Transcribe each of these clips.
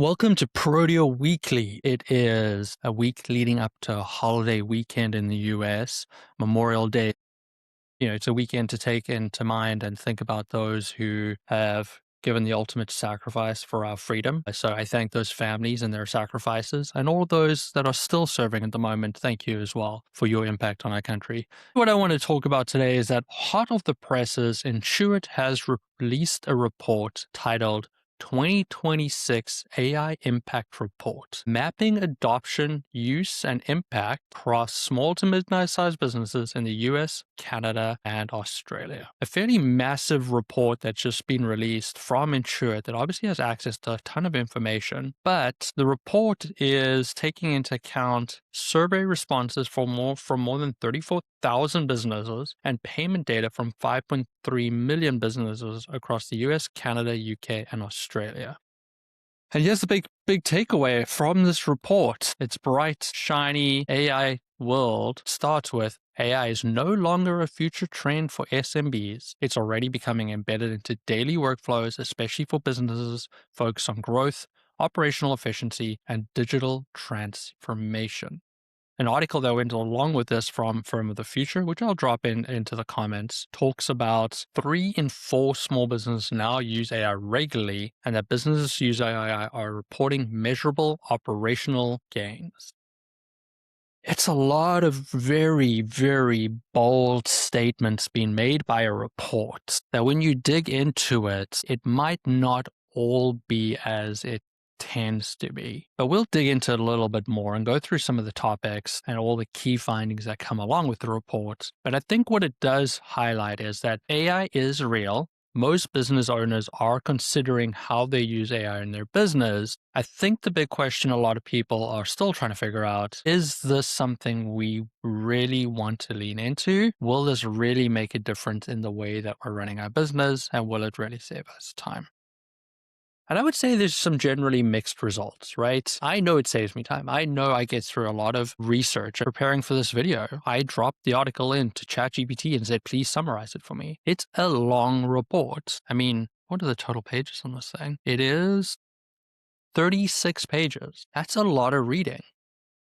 Welcome to Prodeo Weekly. It is a week leading up to a holiday weekend in the US, Memorial Day. It's a weekend to take into mind and think about those who have given the ultimate sacrifice for our freedom. So I thank those families and their sacrifices, and all those that are still serving at the moment. Thank you as well for your impact on our country. What I want to talk about today is that hot off the presses, Intuit has released a report titled 2026 AI Impact Report, mapping adoption, use, and impact across small to mid-sized businesses in the US, Canada, and Australia. A fairly massive report that's just been released from Intuit that obviously has access to a ton of information, but the report is taking into account survey responses from more than 34,000 businesses and payment data from 5.3 million businesses across the US, Canada, UK, and Australia. And here's the big takeaway from this report. Its bright, shiny AI world starts with AI is no longer a future trend for SMBs. It's already becoming embedded into daily workflows, especially for businesses focused on growth, operational efficiency, and digital transformation. An article that went along with this from Firm of the Future, which I'll drop into the comments, talks about 3 in 4 small businesses now use AI regularly, and that businesses use AI are reporting measurable operational gains. It's a lot of very, very bold statements being made by a report that when you dig into it, it might not all be as it tends to be. But we'll dig into it a little bit more and go through some of the topics and all the key findings that come along with the report. But I think what it does highlight is that AI is real. Most business owners are considering how they use AI in their business. I think the big question a lot of people are still trying to figure out, is this something we really want to lean into? Will this really make a difference in the way that we're running our business? And will it really save us time? And I would say there's some generally mixed results, right? I know it saves me time. I know I get through a lot of research preparing for this video. I dropped the article into ChatGPT and said, please summarize it for me. It's a long report. I mean, what are the total pages on this thing? It is 36 pages. That's a lot of reading.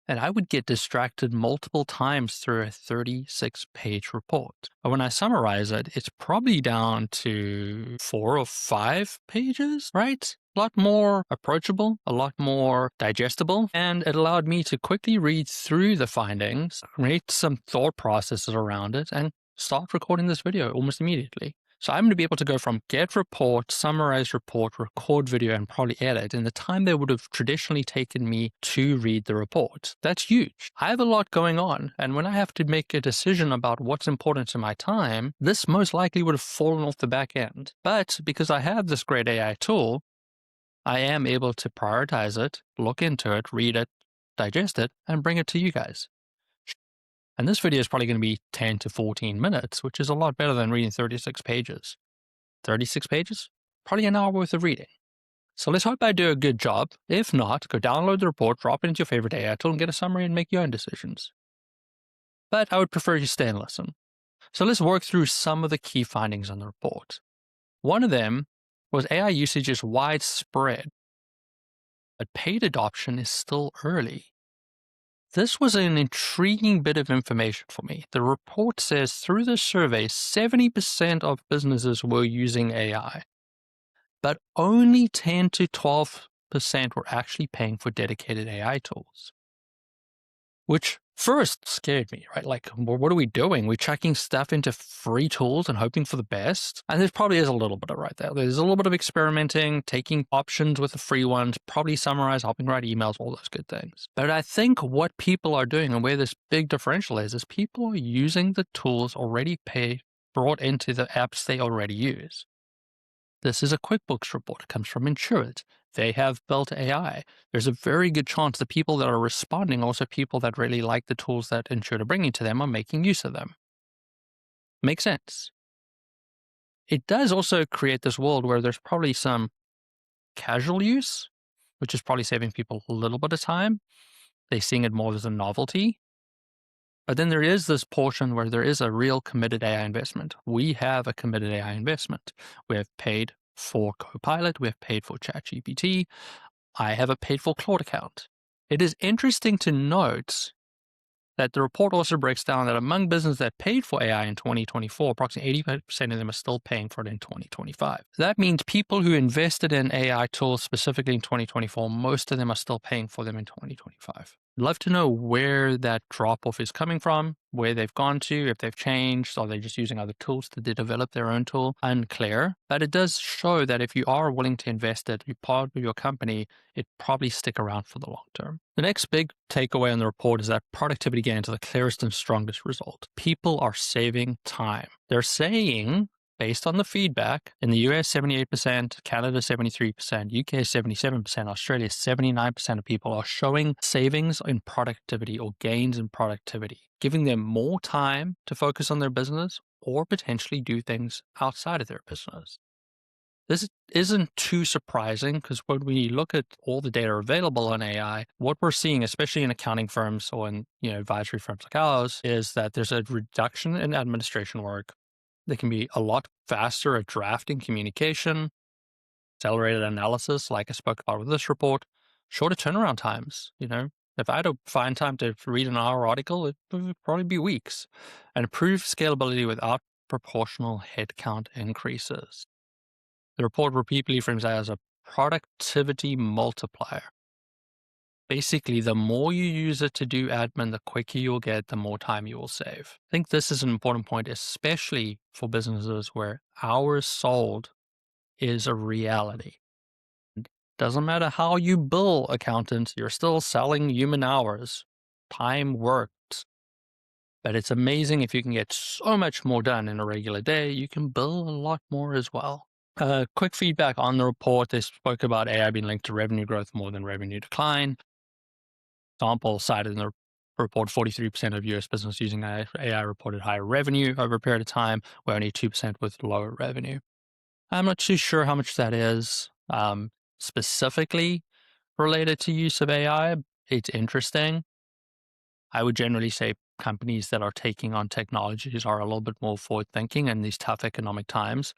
And I would get distracted multiple times through a 36-page report. But when I summarize it, it's probably down to 4 or 5 pages, right? A lot more approachable, a lot more digestible, and it allowed me to quickly read through the findings, create some thought processes around it, and start recording this video almost immediately. So I'm going to be able to go from get report, summarize report, record video, and probably edit in the time that would have traditionally taken me to read the report. That's huge. I have a lot going on, and when I have to make a decision about what's important to my time, this most likely would have fallen off the back end. But because I have this great AI tool, I am able to prioritize it, look into it, read it, digest it, and bring it to you guys. And this video is probably going to be 10 to 14 minutes, which is a lot better than reading 36 pages. 36 pages? Probably an hour worth of reading. So let's hope I do a good job. If not, go download the report, drop it into your favorite AI tool, and get a summary and make your own decisions. But I would prefer you stay and listen. So let's work through some of the key findings on the report. One of them was AI usage is widespread, but paid adoption is still early. This was an intriguing bit of information for me. The report says through the survey, 70% of businesses were using AI, but only 10 to 12% were actually paying for dedicated AI tools, which first scared me, right? Like, what are we doing? We're chucking stuff into free tools and hoping for the best. And there probably is a little bit of right there. There's a little bit of experimenting, taking options with the free ones, probably summarize, helping write emails, all those good things. But I think what people are doing and where this big differential is people are using the tools already brought into the apps they already use. This is a QuickBooks report. It comes from Intuit. They have built AI. There's a very good chance the people that are responding, also people that really like the tools that Intuit are bringing to them, are making use of them. Makes sense. It does also create this world where there's probably some casual use, which is probably saving people a little bit of time. They're seeing it more as a novelty. But then there is this portion where there is a real committed AI investment. We have a committed AI investment. We have paid for Copilot. We have paid for ChatGPT. I have a paid for Claude account. It is interesting to note that the report also breaks down that among businesses that paid for AI in 2024, approximately 85% of them are still paying for it in 2025. That means people who invested in AI tools specifically in 2024, most of them are still paying for them in 2025. I'd love to know where that drop off is coming from, where they've gone to, if they've changed, are they just using other tools to develop their own tool? Unclear. But it does show that if you are willing to invest it, you're part of your company, it probably stick around for the long term. The next big takeaway on the report is that productivity gains are the clearest and strongest result. People are saving time. They're saying, based on the feedback, in the US, 78%, Canada, 73%, UK, 77%, Australia, 79% of people are showing savings in productivity or gains in productivity, giving them more time to focus on their business or potentially do things outside of their business. This isn't too surprising because when we look at all the data available on AI, what we're seeing, especially in accounting firms or in advisory firms like ours, is that there's a reduction in administration work. They can be a lot faster at drafting communication, accelerated analysis, like I spoke about with this report, shorter turnaround times. If I had to find time to read an hour article, it would probably be weeks, and improve scalability without proportional headcount increases. The report repeatedly frames that as a productivity multiplier. Basically, the more you use it to do admin, the quicker you'll get, the more time you will save. I think this is an important point, especially for businesses where hours sold is a reality. It doesn't matter how you bill accountants, you're still selling human hours. Time worked. But it's amazing if you can get so much more done in a regular day, you can bill a lot more as well. Quick feedback on the report. They spoke about AI being linked to revenue growth more than revenue decline. Example cited in the report, 43% of US business using AI reported higher revenue over a period of time, where only 2% with lower revenue. I'm not too sure how much that is specifically related to use of AI. It's interesting. I would generally say companies that are taking on technologies are a little bit more forward thinking in these tough economic times.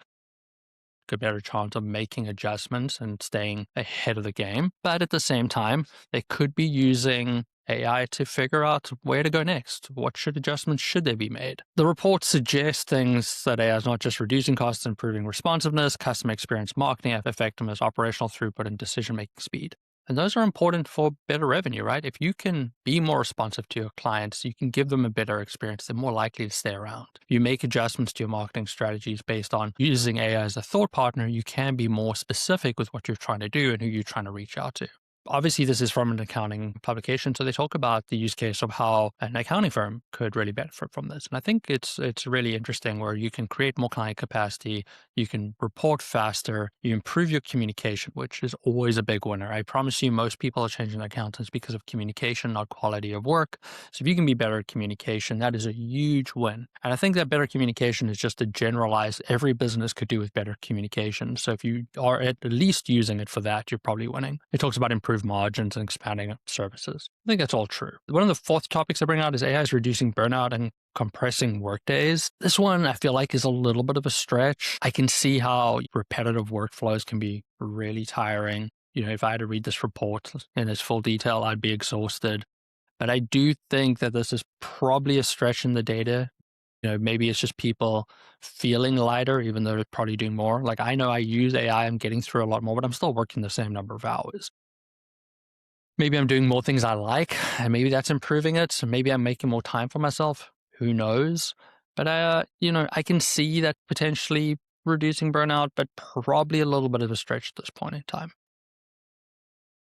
A better chance of making adjustments and staying ahead of the game. But at the same time, they could be using AI to figure out where to go next. What adjustments should they be made? The report suggests things that AI is not just reducing costs, improving responsiveness, customer experience, marketing effectiveness, operational throughput, and decision-making speed. And those are important for better revenue, right? If you can be more responsive to your clients, you can give them a better experience, they're more likely to stay around. If you make adjustments to your marketing strategies based on using AI as a thought partner, you can be more specific with what you're trying to do and who you're trying to reach out to. Obviously, this is from an accounting publication, so they talk about the use case of how an accounting firm could really benefit from this. And I think it's really interesting where you can create more client capacity, you can report faster, you improve your communication, which is always a big winner. I promise you, most people are changing their accountants because of communication, not quality of work. So if you can be better at communication, that is a huge win. And I think that better communication is just a generalized, every business could do with better communication. So if you are at least using it for that, you're probably winning. It talks about improved margins and expanding services. I think that's all true. One of the fourth topics I bring out is AI is reducing burnout and compressing workdays. This one I feel like is a little bit of a stretch. I can see how repetitive workflows can be really tiring. If I had to read this report in its full detail, I'd be exhausted. But I do think that this is probably a stretch in the data. Maybe it's just people feeling lighter, even though they're probably doing more. Like I know I use AI, I'm getting through a lot more, but I'm still working the same number of hours. Maybe I'm doing more things I like, and maybe that's improving it. So maybe I'm making more time for myself. Who knows? But I can see that potentially reducing burnout, but probably a little bit of a stretch at this point in time.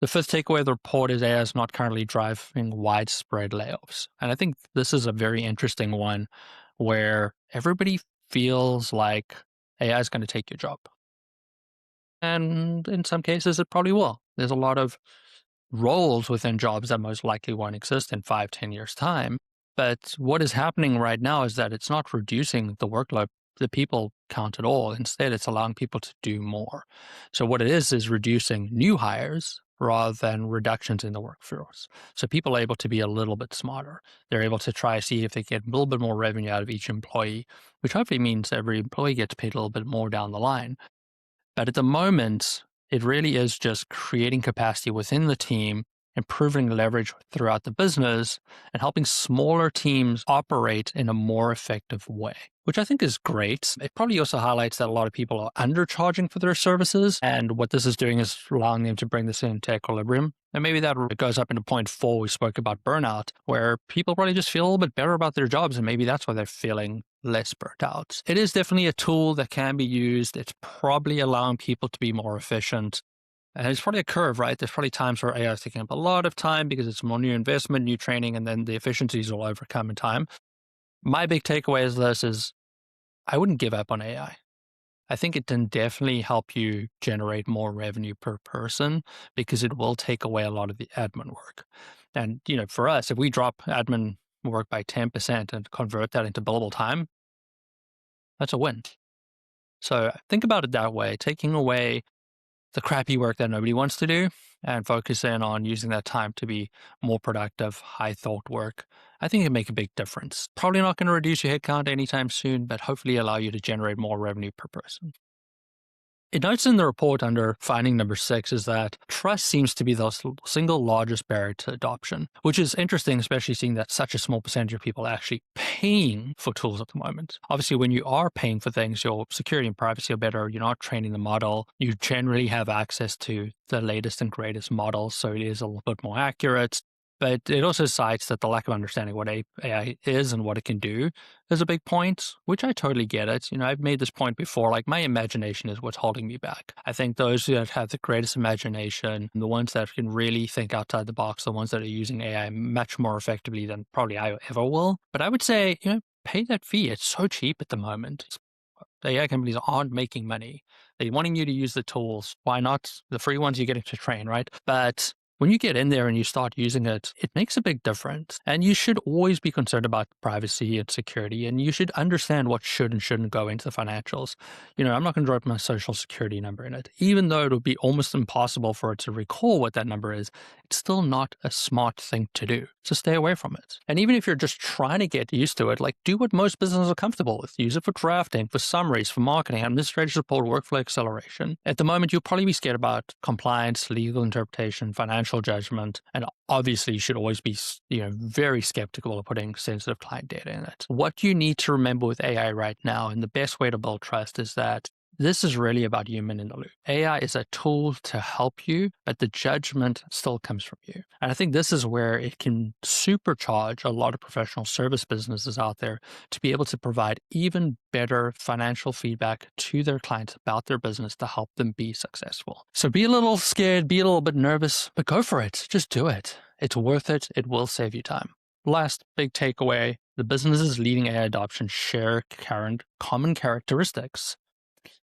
The fifth takeaway of the report is AI is not currently driving widespread layoffs. And I think this is a very interesting one where everybody feels like AI is going to take your job. And in some cases, it probably will. There's a lot of roles within jobs that most likely won't exist in 5-10 years' time. But what is happening right now is that it's not reducing the workload, the people count at all. Instead, it's allowing people to do more. So what it is reducing new hires rather than reductions in the workforce. So people are able to be a little bit smarter. They're able to try to see if they get a little bit more revenue out of each employee, which hopefully means every employee gets paid a little bit more down the line. But at the moment, It really is just creating capacity within the team, improving leverage throughout the business, and helping smaller teams operate in a more effective way, which I think is great. It probably also highlights that a lot of people are undercharging for their services. And what this is doing is allowing them to bring this into equilibrium. And maybe that goes up into point 4. We spoke about burnout, where people probably just feel a little bit better about their jobs. And maybe that's why they're feeling less burnt out. It is definitely a tool that can be used. It's probably allowing people to be more efficient. And it's probably a curve, right? There's probably times where AI is taking up a lot of time because it's more new investment, new training, and then the efficiencies will overcome in time. My big takeaway is this is I wouldn't give up on AI. I think it can definitely help you generate more revenue per person because it will take away a lot of the admin work. And, for us, if we drop admin work by 10% and convert that into billable time, that's a win. So think about it that way, taking away the crappy work that nobody wants to do and focus in on using that time to be more productive, high thought work. I think it can make a big difference. Probably not going to reduce your headcount anytime soon, but hopefully allow you to generate more revenue per person. It notes in the report under finding number 6 is that trust seems to be the single largest barrier to adoption, which is interesting, especially seeing that such a small percentage of people are actually paying for tools at the moment. Obviously, when you are paying for things, your security and privacy are better. You're not training the model. You generally have access to the latest and greatest models, so it is a little bit more accurate. But it also cites that the lack of understanding what AI is and what it can do is a big point, which I totally get it. I've made this point before, like my imagination is what's holding me back. I think those that have the greatest imagination, the ones that can really think outside the box, the ones that are using AI much more effectively than probably I ever will. But I would say, pay that fee. It's so cheap at the moment. The AI companies aren't making money. They're wanting you to use the tools. Why not? The free ones you're getting to train, right? But when you get in there and you start using it, it makes a big difference. And you should always be concerned about privacy and security. And you should understand what should and shouldn't go into the financials. I'm not going to drop my social security number in it. Even though it would be almost impossible for it to recall what that number is, it's still not a smart thing to do. So stay away from it. And even if you're just trying to get used to it, do what most businesses are comfortable with. Use it for drafting, for summaries, for marketing, administrative support, workflow acceleration. At the moment, you'll probably be scared about compliance, legal interpretation, financial judgment, and obviously you should always be very skeptical of putting sensitive client data in it. What you need to remember with AI right now, and the best way to build trust, is that this is really about human in the loop. AI is a tool to help you, but the judgment still comes from you. And I think this is where it can supercharge a lot of professional service businesses out there to be able to provide even better financial feedback to their clients about their business to help them be successful. So be a little scared, be a little bit nervous, but go for it. Just do it. It's worth it. It will save you time. Last big takeaway, the businesses leading AI adoption share current common characteristics.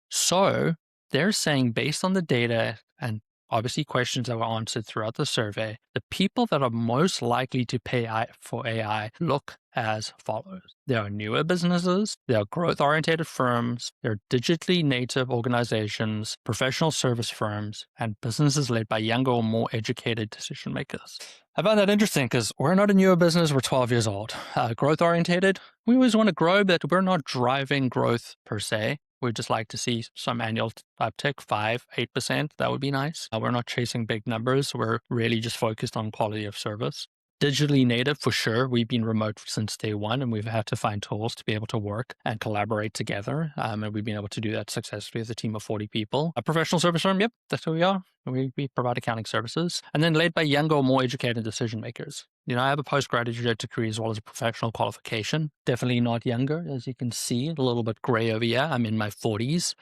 So they're saying, based on the data and obviously questions that were answered throughout the survey, the people that are most likely to pay for AI look as follows. There are newer businesses, there are growth-oriented firms, there are digitally native organizations, professional service firms, and businesses led by younger or more educated decision makers. I find that interesting because we're not a newer business, we're 12 years old. Growth-oriented, we always want to grow, but we're not driving growth per se. We'd just like to see some annual uptick, 5-8%. That would be nice. We're not chasing big numbers. We're really just focused on quality of service. Digitally native, for sure. We've been remote since day one, and we've had to find tools to be able to work and collaborate together. And we've been able to do that successfully with a team of 40 people. A professional service firm, yep, that's who we are. We provide accounting services. And then led by younger or more educated decision makers. I have a postgraduate degree as well as a professional qualification. Definitely not younger, as you can see, a little bit gray over here. I'm in my 40s.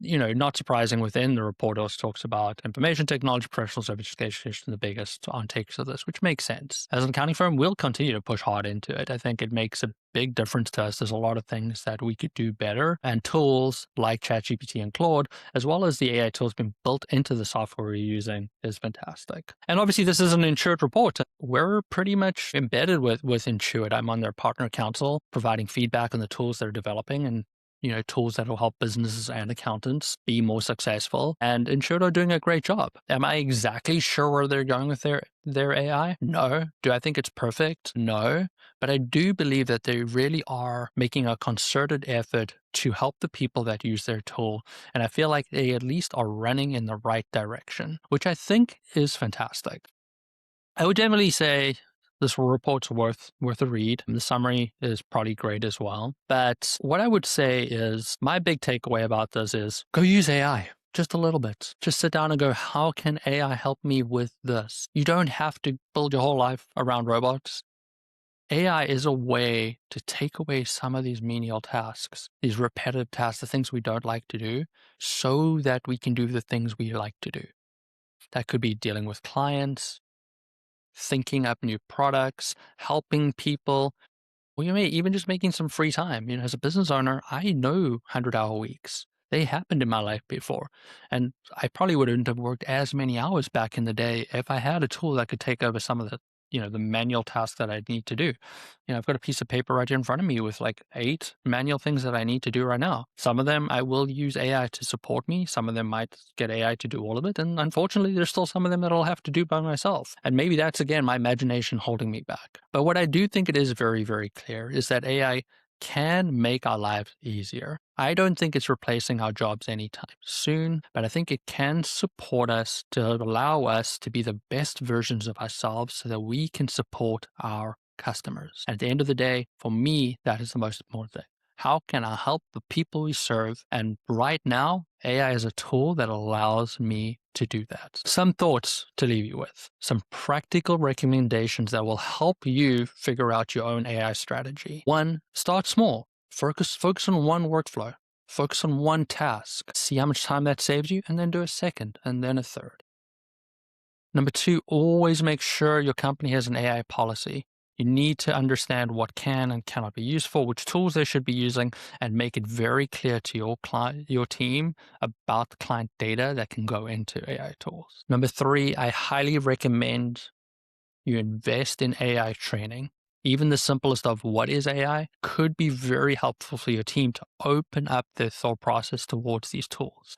Not surprising, within the report also talks about information technology, professional service education, the biggest on takes of this, which makes sense. As an accounting firm, we'll continue to push hard into it. I think it makes a big difference to us. There's a lot of things that we could do better, and tools like ChatGPT and Claude, as well as the AI tools being built into the software we're using, is fantastic. And obviously, this is an Intuit report. We're pretty much embedded with Intuit. I'm on their partner council, providing feedback on the tools they're developing, and tools that will help businesses and accountants be more successful and ensure they're doing a great job. Am I exactly sure where they're going with their AI? No. Do I think it's perfect? No. But I do believe that they really are making a concerted effort to help the people that use their tool. And I feel like they at least are running in the right direction, which I think is fantastic. I would generally say this report's worth a read. The summary is probably great as well. But what I would say is my big takeaway about this is go use AI. Just a little bit. Just sit down and go, how can AI help me with this? You don't have to build your whole life around robots. AI is a way to take away some of these menial tasks, these repetitive tasks, the things we don't like to do, so that we can do the things we like to do. That could be dealing with clients, thinking up new products, helping people, or you may even just making some free time. As a business owner, I know 100-hour weeks. They happened in my life before. And I probably wouldn't have worked as many hours back in the day if I had a tool that could take over some of the manual tasks that I need to do. I've got a piece of paper right here in front of me with like 8 manual things that I need to do right now. Some of them I will use AI to support me. Some of them might get AI to do all of it. And unfortunately, there's still some of them that I'll have to do by myself. And maybe that's, again, my imagination holding me back. But what I do think it is very, very clear is that AI can make our lives easier. I don't think it's replacing our jobs anytime soon, but I think it can support us to allow us to be the best versions of ourselves so that we can support our customers. At the end of the day, for me, that is the most important thing. How can I help the people we serve? And right now, AI is a tool that allows me to do that. Some thoughts to leave you with, some practical recommendations that will help you figure out your own AI strategy. 1, start small. Focus on one workflow. Focus on one task. See how much time that saves you, and then do a second, and then a third. Number 2, always make sure your company has an AI policy. You need to understand what can and cannot be useful, which tools they should be using, and make it very clear to your team about the client data that can go into AI tools. Number 3, I highly recommend you invest in AI training. Even the simplest of what is AI could be very helpful for your team to open up their thought process towards these tools.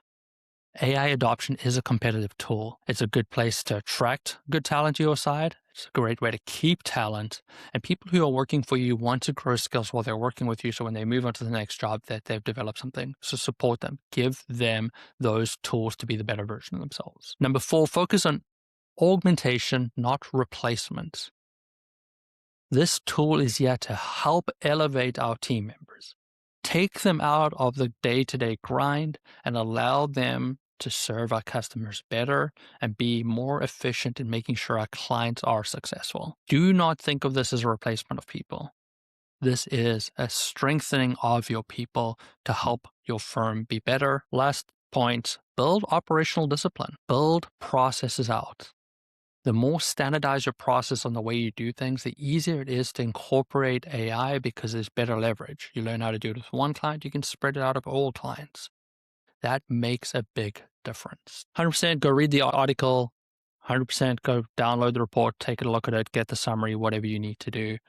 AI adoption is a competitive tool. It's a good place to attract good talent to your side. It's a great way to keep talent. And people who are working for you want to grow skills while they're working with you. So when they move on to the next job, that they've developed something. So support them. Give them those tools to be the better version of themselves. Number 4, focus on augmentation, not replacement. This tool is here to help elevate our team members. Take them out of the day-to-day grind and allow them to serve our customers better and be more efficient in making sure our clients are successful. Do not think of this as a replacement of people. This is a strengthening of your people to help your firm be better. Last point, build operational discipline. Build processes out. The more standardize your process on the way you do things, the easier it is to incorporate AI because there's better leverage. You learn how to do it with one client, you can spread it out of all clients. That makes a big difference. 100% go read the article, 100% go download the report, take a look at it, get the summary, whatever you need to do.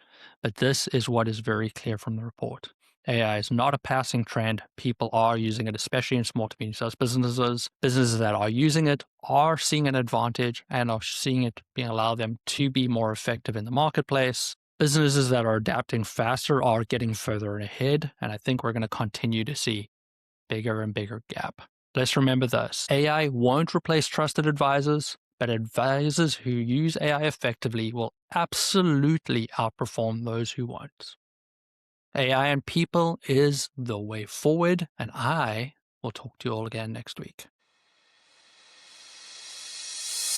But this is what is very clear from the report. AI is not a passing trend. People are using it, especially in small to medium-sized businesses. Businesses that are using it are seeing an advantage and are seeing it being allow them to be more effective in the marketplace. Businesses that are adapting faster are getting further ahead, and I think we're going to continue to see bigger and bigger gap. Let's remember this. AI won't replace trusted advisors, but advisors who use AI effectively will absolutely outperform those who won't. AI and people is the way forward, and I will talk to you all again next week.